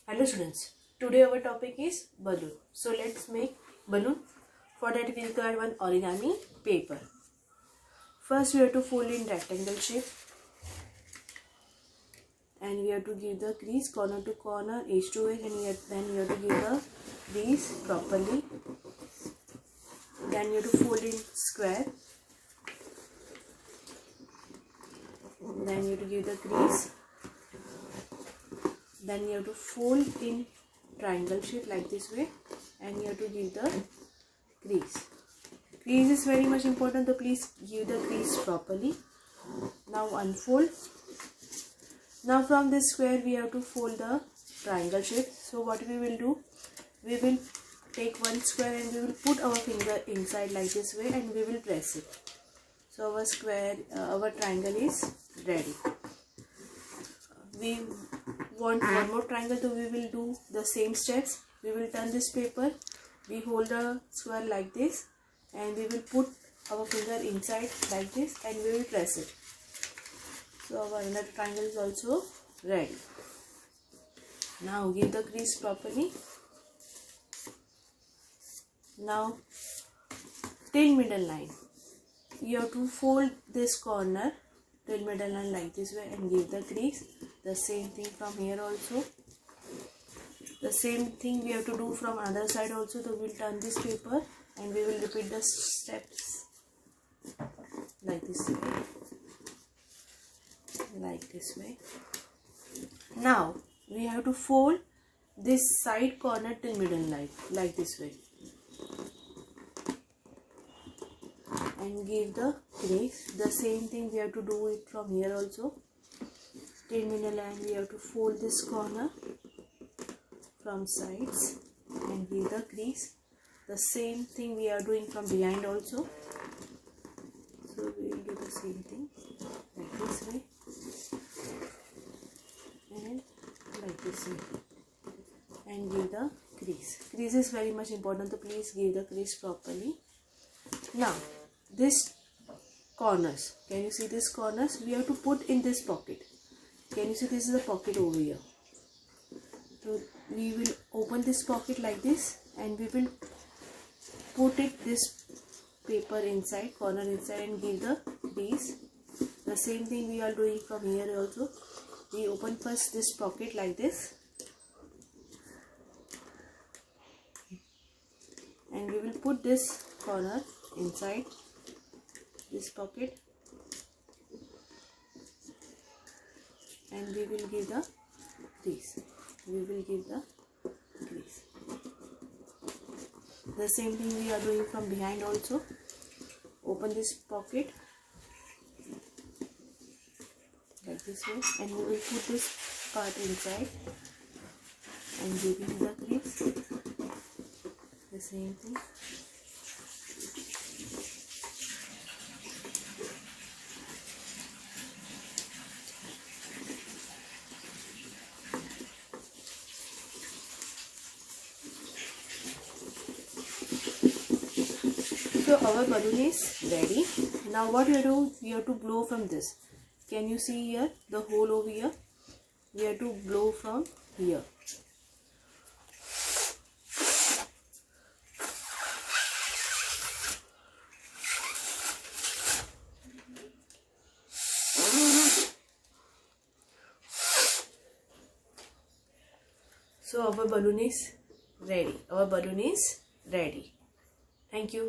Hello students, today our topic is balloon. So let's make balloon. For that we require one origami paper. First we have to fold in rectangle shape and we have to give the crease corner to corner, edge to edge, and then we have to give the crease properly. Then you have to fold in square. Then you have to give the crease. Then you have to fold in triangle shape like this way, and you have to give the crease. Crease is very much important, so please give the crease properly. Now unfold. Now from this square we have to fold the triangle shape. So what we will do, we will take one square and we will put our finger inside like this way and we will press it. So our square, our triangle is ready. We want one more triangle, so we will do the same steps. We will turn this paper, we hold the square like this and we will put our finger inside like this and we will press it. So our another triangle is also ready. Now give the crease properly. Now till middle line, you have to fold this corner till middle line like this way and give the crease. The same thing from here also. The same thing we have to do from other side also. So we will turn this paper and we will repeat the steps like this way. Like this way. Now we have to fold this side corner till middle line like this way. And give the crease. The same thing we have to do it from here also. Till middle line we have to fold this corner from sides and give the crease. The same thing we are doing from behind also. So we will do the same thing like this way and like this way and give the crease. Crease is very much important, so please give the crease properly. Now this corners, can you see this corners? We have to put in this pocket. Can you see this is the pocket over here? So we will open this pocket like this and we will put this paper inside, corner inside and give the crease. The same thing we are doing from here also. We open first this pocket like this and we will put this corner inside this pocket and we will give the crease. We will give the crease. The same thing we are doing from behind also. Open this pocket like this way and we will put this part inside and giving the crease. The same thing. So our balloon is ready. Now what you do, we have to blow from this. Can you see here the hole over here? We have to blow from here. So our balloon is ready. Our balloon is ready. Thank you.